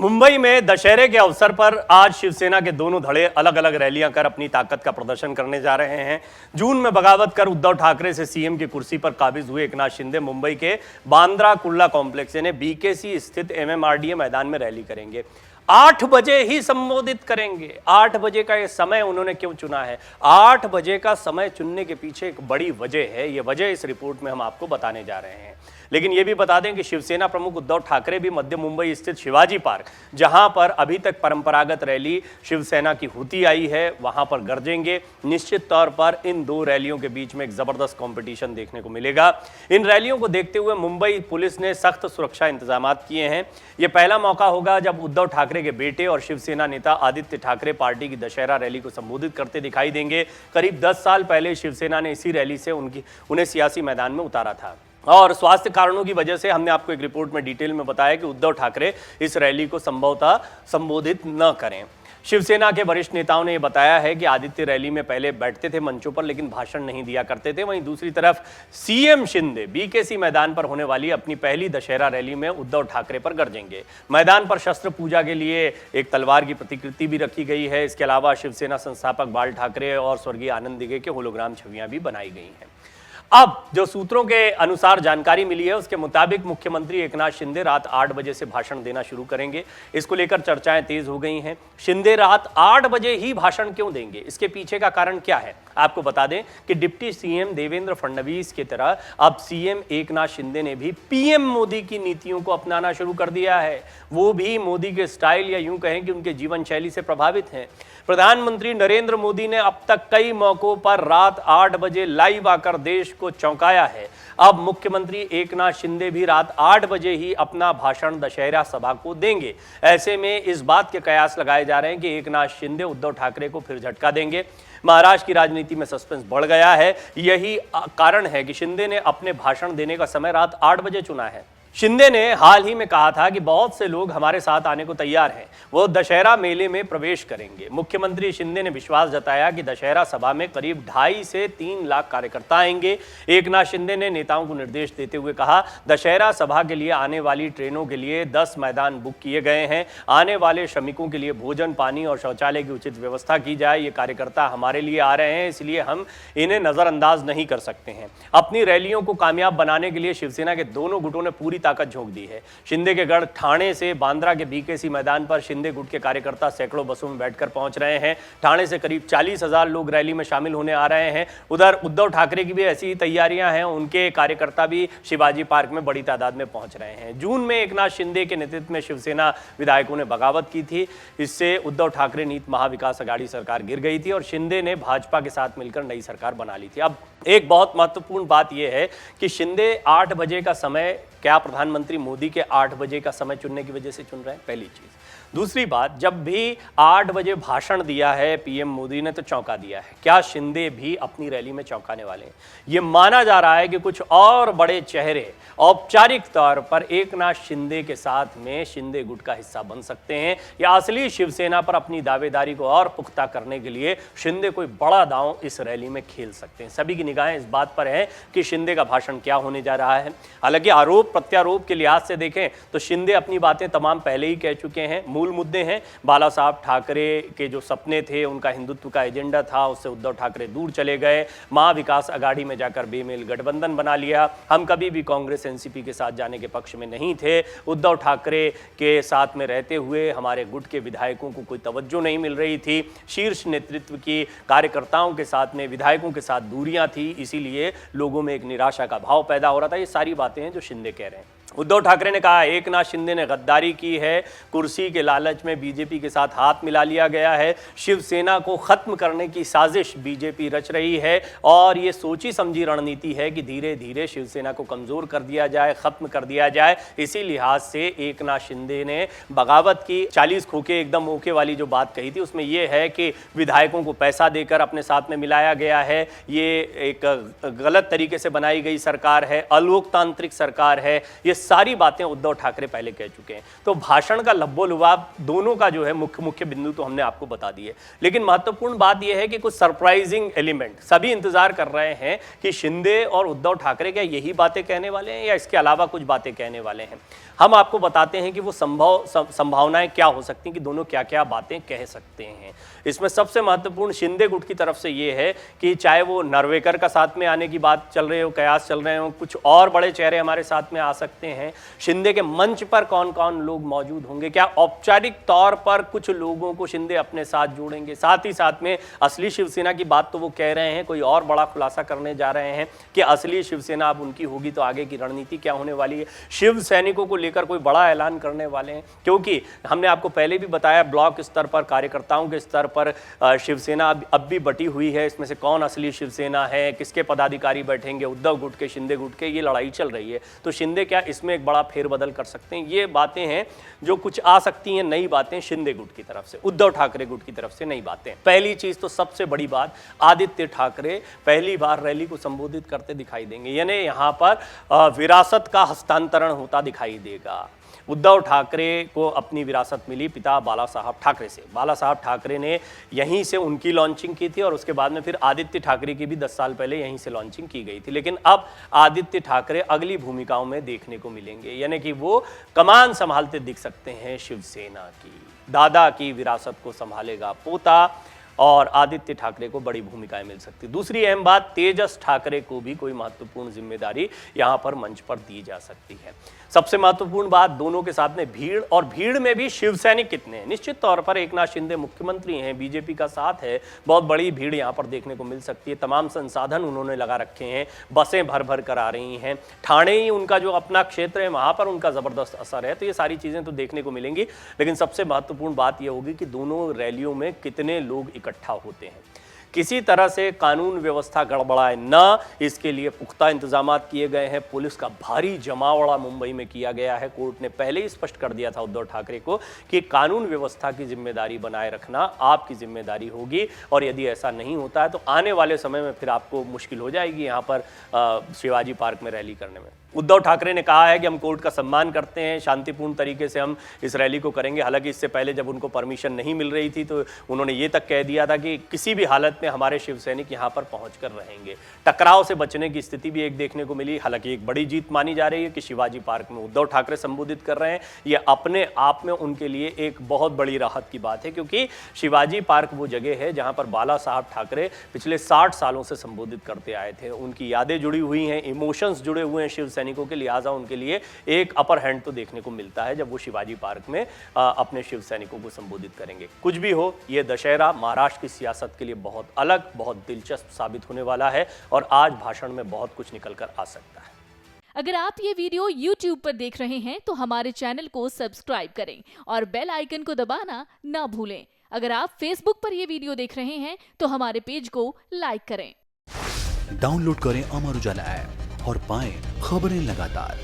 मुंबई में दशहरे के अवसर पर आज शिवसेना के दोनों धड़े अलग अलग रैलियां कर अपनी ताकत का प्रदर्शन करने जा रहे हैं। जून में बगावत कर उद्धव ठाकरे से सीएम की कुर्सी पर काबिज हुए एकनाथ शिंदे मुंबई के बांद्रा कुर्ला कॉम्प्लेक्स यानी बीकेसी स्थित एमएमआरडीए मैदान में रैली करेंगे। 8 बजे ही संबोधित करेंगे। 8 बजे का ये समय उन्होंने क्यों चुना है? 8 बजे का समय चुनने के पीछे एक बड़ी वजह है। ये वजह इस रिपोर्ट में हम आपको बताने जा रहे हैं। लेकिन ये भी बता दें कि शिवसेना प्रमुख उद्धव ठाकरे भी मध्य मुंबई स्थित शिवाजी पार्क, जहां पर अभी तक परंपरागत रैली शिवसेना की होती आई है, वहां पर गरजेंगे। निश्चित तौर पर इन दो रैलियों के बीच में एक जबरदस्त कंपटीशन देखने को मिलेगा। इन रैलियों को देखते हुए मुंबई पुलिस ने सख्त सुरक्षा इंतजाम किए हैं। यह पहला मौका होगा जब उद्धव ठाकरे के बेटे और शिवसेना नेता आदित्य ठाकरे पार्टी की दशहरा रैली को संबोधित करते दिखाई देंगे। करीब 10 साल पहले शिवसेना ने इसी रैली से उन्हें सियासी मैदान में उतारा था और स्वास्थ्य कारणों की वजह से हमने आपको एक रिपोर्ट में डिटेल में बताया कि उद्धव ठाकरे इस रैली को संभवतः संबोधित न करें। शिवसेना के वरिष्ठ नेताओं ने यह बताया है कि आदित्य रैली में पहले बैठते थे मंचों पर, लेकिन भाषण नहीं दिया करते थे। वहीं दूसरी तरफ सीएम शिंदे बीकेसी मैदान पर होने वाली अपनी पहली दशहरा रैली में उद्धव ठाकरे पर गरजेंगे। मैदान पर शस्त्र पूजा के लिए एक तलवार की प्रतिकृति भी रखी गई है। इसके अलावा शिवसेना संस्थापक बाल ठाकरे और स्वर्गीय आनंद दिघे के होलोग्राम छवियां भी बनाई गई हैं। अब जो सूत्रों के अनुसार जानकारी मिली है उसके मुताबिक मुख्यमंत्री एकनाथ शिंदे रात 8 बजे से भाषण देना शुरू करेंगे। इसको लेकर चर्चाएं तेज हो गई हैं। शिंदे रात 8 बजे ही भाषण क्यों देंगे, इसके पीछे का कारण क्या है? आपको बता दें कि डिप्टी सीएम देवेंद्र फडणवीस की तरह अब सीएम एकनाथ शिंदे ने भी पीएम मोदी की नीतियों को अपनाना शुरू कर दिया है। वो भी मोदी के स्टाइल या यूं कहें कि उनके जीवन शैली से प्रभावित हैं। प्रधानमंत्री नरेंद्र मोदी ने अब तक कई मौकों पर रात 8 बजे लाइव आकर देश को चौंकाया है। अब मुख्यमंत्री एकनाथ शिंदे भी रात 8 बजे ही अपना भाषण दशहरा सभा को देंगे। ऐसे में इस बात के कयास लगाए जा रहे हैं कि एकनाथ शिंदे उद्धव ठाकरे को फिर झटका देंगे। महाराष्ट्र की राजनीति में सस्पेंस बढ़ गया है। यही कारण है कि शिंदे ने अपने भाषण देने का समय रात 8 बजे चुना है। शिंदे ने हाल ही में कहा था कि बहुत से लोग हमारे साथ आने को तैयार हैं, वो दशहरा मेले में प्रवेश करेंगे। मुख्यमंत्री शिंदे ने विश्वास जताया कि दशहरा सभा में करीब 2.5 से 3 लाख कार्यकर्ता आएंगे। एकनाथ शिंदे ने नेताओं को निर्देश देते हुए कहा, दशहरा सभा के लिए आने वाली ट्रेनों के लिए 10 मैदान बुक किए गए हैं। आने वाले श्रमिकों के लिए भोजन, पानी और शौचालय की उचित व्यवस्था की जाए। ये कार्यकर्ता हमारे लिए आ रहे हैं, इसलिए हम इन्हें नजरअंदाज नहीं कर सकते हैं। अपनी रैलियों को कामयाब बनाने के लिए शिवसेना के दोनों गुटों ने पूरी ताकत झोंक दी है। शिंदे के गढ़ ठाणे से बांद्रा के बीकेसी मैदान पर शिंदे गुट के कार्यकर्ता सैकड़ों बसों में बैठकर पहुंच रहे हैं। ठाणे से करीब 40,000 लोग रैली में शामिल होने आ रहे हैं। उधर उद्धव ठाकरे की भी ऐसी ही तैयारियां हैं। उनके कार्यकर्ता भी शिवाजी पार्क में बड़ी तादाद में पहुंच रहे हैं। जून में एकनाथ शिंदे के नेतृत्व में शिवसेना विधायकों ने बगावत की थी। इससे उद्धव ठाकरे नीत महाविकास अघाड़ी सरकार गिर गई थी और शिंदे ने भाजपा के साथ मिलकर नई सरकार बना ली थी। अब एक बहुत महत्वपूर्ण बात यह है कि शिंदे 8 बजे का समय क्या प्रधानमंत्री मोदी के 8 बजे का समय चुनने की वजह से चुन रहे हैं? पहली चीज। दूसरी बात, जब भी 8 बजे भाषण दिया है पीएम मोदी ने तो चौंका दिया है। क्या शिंदे भी अपनी रैली में चौंकाने वाले हैं? यह माना जा रहा है कि कुछ और बड़े चेहरे औपचारिक तौर पर एकनाथ शिंदे के साथ में शिंदे गुट का हिस्सा बन सकते हैं या असली शिवसेना पर अपनी दावेदारी को और पुख्ता करने के लिए शिंदे कोई बड़ा दांव इस रैली में खेल सकते हैं। सभी की निगाहें इस बात पर है कि शिंदे का भाषण क्या होने जा रहा है। हालांकि आरोप प्रत्यारोप के लिहाज से देखें तो शिंदे अपनी बातें तमाम पहले ही कह चुके हैं। मूल मुद्दे हैं बाला साहब ठाकरे के जो सपने थे, उनका हिंदुत्व का एजेंडा था, उससे उद्धव ठाकरे दूर चले गए। महाविकास अघाड़ी में जाकर बेमेल गठबंधन बना लिया। हम कभी भी कांग्रेस एनसीपी के साथ जाने के पक्ष में नहीं थे। उद्धव ठाकरे के साथ में रहते हुए हमारे गुट के विधायकों को कोई तवज्जो नहीं मिल रही थी। शीर्ष नेतृत्व की कार्यकर्ताओं के साथ में विधायकों के साथ दूरियां थी, इसीलिए लोगों में एक निराशा का भाव पैदा हो रहा था। ये सारी बातें हैं जो शिंदे कह रहे हैं। उद्धव ठाकरे ने कहा एकनाथ शिंदे ने गद्दारी की है, कुर्सी के लालच में बीजेपी के साथ हाथ मिला लिया गया है। शिवसेना को खत्म करने की साजिश बीजेपी रच रही है और ये सोची समझी रणनीति है कि धीरे धीरे शिवसेना को कमजोर कर दिया जाए, खत्म कर दिया जाए। इसी लिहाज से एकनाथ शिंदे ने बगावत की। 40 खोखे एकदम ओके वाली जो बात कही थी उसमें यह है कि विधायकों को पैसा देकर अपने साथ में मिलाया गया है। ये एक गलत तरीके से बनाई गई सरकार है, अलोकतांत्रिक सरकार है। ये सारी बातें उद्धव ठाकरे पहले कह चुके हैं। तो भाषण का लब्बो-लुबाब दोनों का जो है मुख्य बिंदु तो हमने आपको बता दिए, लेकिन महत्वपूर्ण बात यह है कि कुछ सरप्राइजिंग एलिमेंट सभी इंतजार कर रहे हैं कि शिंदे और उद्धव ठाकरे क्या यही बातें कहने वाले हैं या इसके अलावा कुछ बातें कहने वाले हैं। हम आपको बताते हैं कि वो संभावनाएं क्या हो सकती हैं कि दोनों क्या क्या बातें कह सकते हैं। इसमें सबसे महत्वपूर्ण शिंदे गुट की तरफ से ये है कि चाहे वो नार्वेकर का साथ में आने की बात चल रही हो, कयास चल रहे हो, कुछ और बड़े चेहरे हमारे साथ में आ सकते हैं। शिंदे के मंच पर कौन कौन लोग मौजूद होंगे, क्या औपचारिक तौर पर कुछ लोगों को शिंदे अपने साथ जोड़ेंगे, साथ ही साथ में असली शिवसेना की बात तो वो कह रहे हैं, कोई और बड़ा खुलासा करने जा रहे हैं कि असली शिवसेना अब उनकी होगी तो आगे की रणनीति क्या होने वाली है। शिव सैनिकों को लेकर कोई बड़ा ऐलान करने वाले हैं, क्योंकि हमने आपको पहले भी बताया ब्लॉक स्तर पर, कार्यकर्ताओं के स्तर पर शिवसेना अब भी बटी हुई है। इसमें से कौन असली शिवसेना है, किसके पदाधिकारी बैठेंगे, उद्धव गुट के, शिंदे गुट के, ये लड़ाई चल रही है। तो शिंदे क्या इसमें एक बड़ा फेरबदल कर सकते हैं, ये बातें हैं जो कुछ आ सकती हैं नई बातें शिंदे गुट की तरफ से, उद्धव ठाकरे गुट की तरफ से नई बातें। पहली चीज तो सबसे बड़ी बात, आदित्य ठाकरे पहली बार रैली को संबोधित करते दिखाई देंगे, यानी यहां पर विरासत का हस्तांतरण होता दिखाई देगा। उद्धव ठाकरे को अपनी विरासत मिली पिता बाला साहब ठाकरे से। बाला साहब ठाकरे ने यहीं से उनकी लॉन्चिंग की थी और उसके बाद में फिर आदित्य ठाकरे की भी 10 साल पहले यहीं से लॉन्चिंग की गई थी। लेकिन अब आदित्य ठाकरे अगली भूमिकाओं में देखने को मिलेंगे, यानी कि वो कमान संभालते दिख सकते हैं शिवसेना की। दादा की विरासत को संभालेगा पोता और आदित्य ठाकरे को बड़ी भूमिकाएं मिल सकती। दूसरी अहम बात, तेजस ठाकरे को भी कोई महत्वपूर्ण जिम्मेदारी यहां पर मंच पर दी जा सकती है। सबसे महत्वपूर्ण बात, दोनों के साथ में भीड़, और भीड़ में भी शिव सैनिक कितने हैं। निश्चित तौर पर एकनाथ शिंदे मुख्यमंत्री हैं, बीजेपी का साथ है, बहुत बड़ी भीड़ यहां पर देखने को मिल सकती है। तमाम संसाधन उन्होंने लगा रखे हैं, बसें भर भर कर आ रही हैं, ठाणे ही उनका जो अपना क्षेत्र है वहां पर उनका जबरदस्त असर है। तो ये सारी चीजें तो देखने को मिलेंगी, लेकिन सबसे महत्वपूर्ण बात यह होगी कि दोनों रैलियों में कितने लोग इकट्ठा होते हैं। किसी तरह से कानून व्यवस्था गड़बड़ाए न, इसके लिए पुख्ता इंतजाम किए गए हैं। पुलिस का भारी जमावड़ा मुंबई में किया गया है। कोर्ट ने पहले ही स्पष्ट कर दिया था उद्धव ठाकरे को कि कानून व्यवस्था की जिम्मेदारी बनाए रखना आपकी जिम्मेदारी होगी, और यदि ऐसा नहीं होता है तो आने वाले समय में फिर आपको मुश्किल हो जाएगी यहाँ पर शिवाजी पार्क में रैली करने में। उद्धव ठाकरे ने कहा है कि हम कोर्ट का सम्मान करते हैं, शांतिपूर्ण तरीके से हम इस रैली को करेंगे। हालांकि इससे पहले जब उनको परमिशन नहीं मिल रही थी तो उन्होंने ये तक कह दिया था कि किसी भी हालत में हमारे शिव सैनिक यहाँ पर पहुंचकर रहेंगे। टकराव से बचने की स्थिति भी एक देखने को मिली। हालांकि एक बड़ी जीत मानी जा रही है कि शिवाजी पार्क में उद्धव ठाकरे संबोधित कर रहे हैं, ये अपने आप में उनके लिए एक बहुत बड़ी राहत की बात है, क्योंकि शिवाजी पार्क वो जगह है जहाँ पर बाला साहब ठाकरे पिछले 60 सालों से संबोधित करते आए थे। उनकी यादें जुड़ी हुई हैं, इमोशंस जुड़े हुए हैं शिव सैनिकों के, लिहाजा उनके लिए एक अपर हैंड तो देखने को मिलता है जब वो शिवाजी पार्क में अपने शिव सैनिकों को संबोधित करेंगे। कुछ भी हो, ये दशहरा महाराष्ट्र की सियासत के लिए बहुत अलग, बहुत दिलचस्प साबित होने वाला है, और आज भाषण में बहुत कुछ निकल कर आ सकता है। अगर आप ये वीडियो YouTube पर देख रहे हैं तो हमारे चैनल को सब्सक्राइब करें और बेल आइकन को दबाना ना भूलें। अगर आप Facebook पर ये वीडियो देख रहे हैं तो हमारे पेज को लाइक करें। डाउनलोड करें अमर उजाला ऐप और पाएं खबरें लगातार।